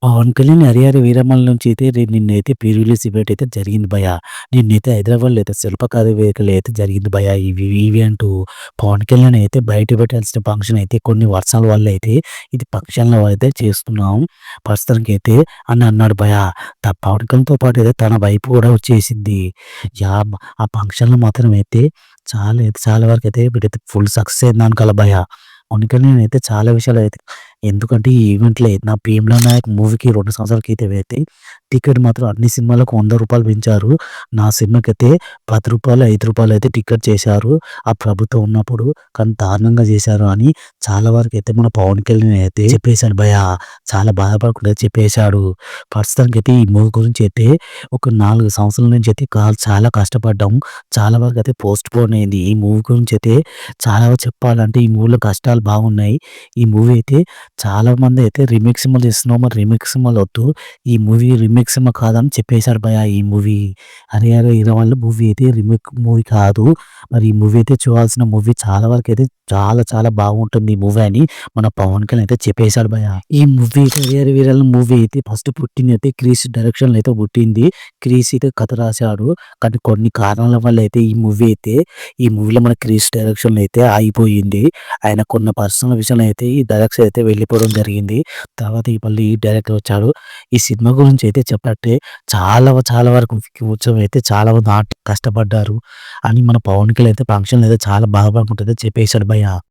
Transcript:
పవన్ కళ్యాణ్ 'హరిహర వీరమల్లు' నుంచి అయితే నిన్నైతే ప్రీ రిలీజ్ ఈవెంట్ అయితే జరిగింది భయ్యా. నిన్నైతే హైదరాబాద్‌లో అయితే శిల్పకళా వేదికలో అయితే జరిగింది భయ్యా. ఈవెంటు పవన్ కళ్యాణ్ అయితే బయట పెట్టాల్సిన ఫంక్షన్ అయితే కొన్ని వర్షాల వల్ల అయితే ఇది ఫంక్షన్‌లో అయితే చేస్తున్నాం ప్రస్తుతానికైతే అని అన్నాడు భయ్యా. పవన్ కళ్యాణ్‌తో పాటు అయితే తన వైఫ్ కూడా వచ్చేసింది. ఆ ఫంక్షన్‌లో మాత్రం అయితే చాలా వరకైతే వీడైతే ఫుల్ సక్సెస్ అయిందనుకోవాలి భయ్యా. పవన్ కళ్యాణ్ అయితే చాలా విషయాలు అయితే ఎందుకంటే ఈ ఈవెంట్‌లో నా 'భీమ్లా నాయక్' మూవీకి 2 సంవత్సరాల క్రితం అయితే టికెట్ మాత్రం అన్ని సినిమాలకు రూ. 100 పెంచారు. నా సినిమాకైతే రూ. 10, రూ. 5 అయితే టికెట్ చేశారు. ఆ ప్రభుత్వం ఉన్నప్పుడు. కానీ దారుణంగా చేశారు అని చాలా వరకైతే మన పవన్ కళ్యాణ్ అయితే చెప్పేసాడు భయ్యా. చాలా బాధపడకుండా చెప్పేసాడు. ప్రస్తుతానికైతే ఈ మూవీ గురించి అయితే ఒక 4 సంవత్సరాల నుంచి అయితే చాలా కష్టపడ్డాం. చాలా వరకైతే పోస్ట్‌పోన్ అయింది. ఈ మూవీ గురించి అయితే చాలా చెప్పాలంటే ఈ మూవీలో కష్టాలు బాగున్నాయి. ఈ మూవీ అయితే చాలామంది అయితే రీమేక్ సినిమాలు తీస్తున్నావు. మరి రీమేక్ సినిమాలు వద్దు. ఈ మూవీ రీమేక్ సినిమా కాదని చెప్పేసాడు భయ్యా ఈ మూవీ. 'హరిహర వీరమల్లు' మూవీ అయితే రీమేక్ మూవీ కాదు. మరి ఈ మూవీ అయితే చూడాల్సిన మూవీ చాలా వరకైతే చాలా బాగుంటుంది ఈ మూవీ అని మన పవన్ కళ్యాణ్ అయితే చెప్పేసాడు భయ్యా. ఈ మూవీ 'హరిహర వీరమల్లు' మూవీ అయితే ఫస్ట్ పుట్టిందైతే క్రిష్ డైరెక్షన్‌లో అయితే పుట్టింది. క్రిష్ అయితే కథ రాశాడు. కానీ కొన్ని కారణాల వల్ల అయితే ఈ మూవీలో మన క్రిష్ డైరెక్షన్‌లో అయితే ఆగిపోయింది. ఆయనకున్న పర్సనల్ విషయంలో అయితే ఈ డైరెక్టర్ అయితే వెళ్ళిపోవడం జరిగింది. తర్వాత మళ్ళీ ఈ డైరెక్టర్ వచ్చాడు. ఈ సినిమా గురించి అయితే చెప్పాలంటే చాలా వరకు కూర్చొని అయితే చాలా మంది కష్టపడ్డారు అని మన పవన్ కళ్యాణ్ అయితే ఫంక్షన్‌లో అయితే చాలా బాధపడుకుంటూ చెప్పేసాడు భయ్యా.